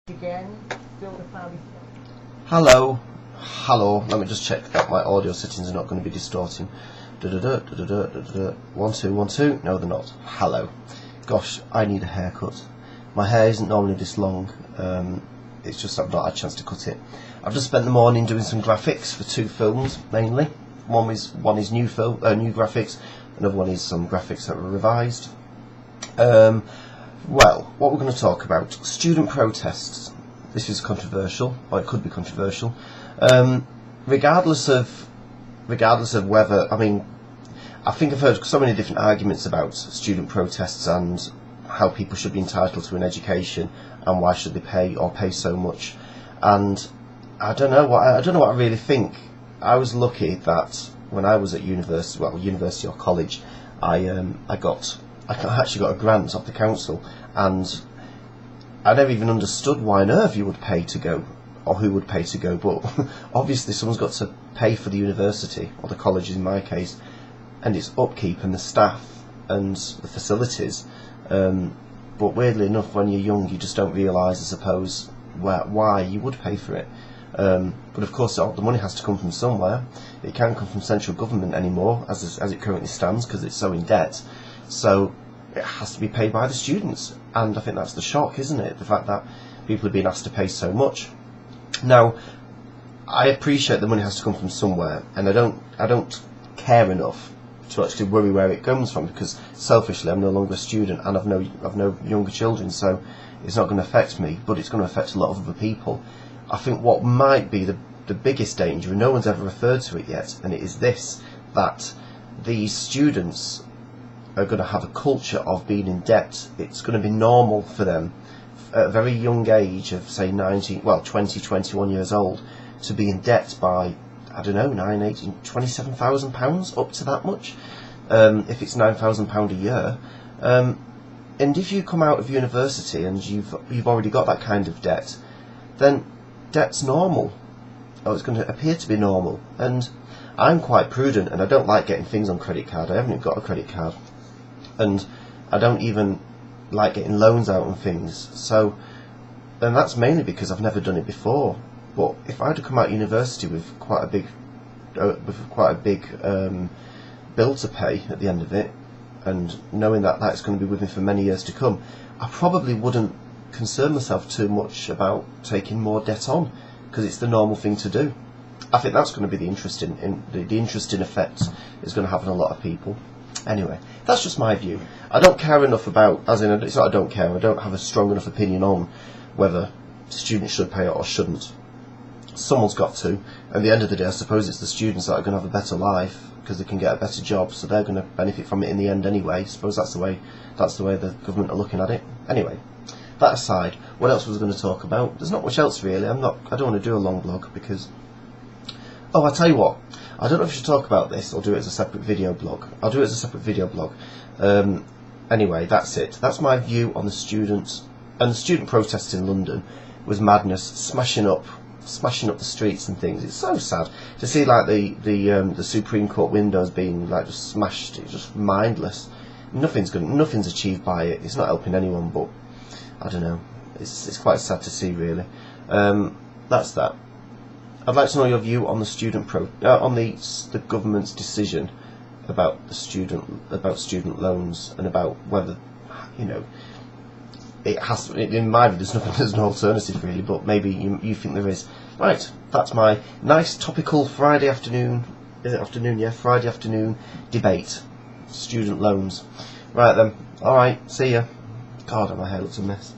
Again, still the family. Hello, let me just check that my audio settings are not going to be distorting. 1 2 1 2, no they're not. Hello. Gosh, I need a haircut. My hair isn't normally this long, it's just I've not had a chance to cut it. I've just spent the morning doing some graphics for two films mainly. One is new graphics, another one is some graphics that were revised. Well, what we're going to talk about, student protests. This is controversial, or it could be controversial. Regardless of whether, I think I've heard so many different arguments about student protests and how people should be entitled to an education and why should they pay so much. And I don't know what I really think. I was lucky that when I was at university or college, I actually got a grant off the council, and I never even understood why on earth you would pay to go, or who would pay to go, but obviously someone's got to pay for the university, or the college in my case, and its upkeep and the staff and the facilities. But weirdly enough, when you're young you just don't realise, I suppose, why you would pay for it. But of course the money has to come from somewhere. It can't come from central government anymore as it currently stands, because it's so in debt. So it has to be paid by the students, and I think that's the shock, isn't it? The fact that people are being asked to pay so much. Now, I appreciate the money has to come from somewhere, and I don't care enough to actually worry where it comes from, because selfishly I'm no longer a student and I've no younger children, so it's not going to affect me, but it's going to affect a lot of other people. I think what might be the biggest danger, and no one's ever referred to it yet, and it is this, that these students are going to have a culture of being in debt. It's going to be normal for them at a very young age of say 20, 21 years old to be in debt by, I don't know, £27,000 up to that much, if it's £9,000 a year. And if you come out of university and you've already got that kind of debt, then debt's normal, or it's going to appear to be normal. And I'm quite prudent, and I don't like getting things on credit card. I haven't even got a credit card, and I don't even like getting loans out and things. So, and that's mainly because I've never done it before. But if I had to come out of university with quite a big bill to pay at the end of it, and knowing that that's going to be with me for many years to come, I probably wouldn't concern myself too much about taking more debt on, because it's the normal thing to do. I think that's going to be the interesting effect it's going to have on a lot of people. Anyway, that's just my view. I don't care enough about, as in, it's not I don't care, I don't have a strong enough opinion on whether students should pay it or shouldn't. Someone's got to. At the end of the day, I suppose it's the students that are going to have a better life, because they can get a better job, so they're going to benefit from it in the end anyway. I suppose that's the way the government are looking at it. Anyway, that aside, what else was I going to talk about? There's not much else really. I don't want to do a long blog because... Oh, I'll tell you what. I don't know if I should talk about this or do it as a separate video blog. I'll do it as a separate video blog. Anyway, that's it. That's my view on the students. And the student protests in London was madness, smashing up the streets and things. It's so sad to see like the Supreme Court windows being like just smashed. It's just mindless. Nothing's achieved by it. It's not helping anyone. But I don't know. It's quite sad to see, really. That's that. I'd like to know your view on the on the government's decision about student loans, and about whether, it has to, in my view there's no alternative really, but maybe you think there is. Right, that's my nice topical Friday afternoon. Is it afternoon? Yeah, Friday afternoon debate. Student loans. Right then. All right. See ya. God, my hair looks a mess.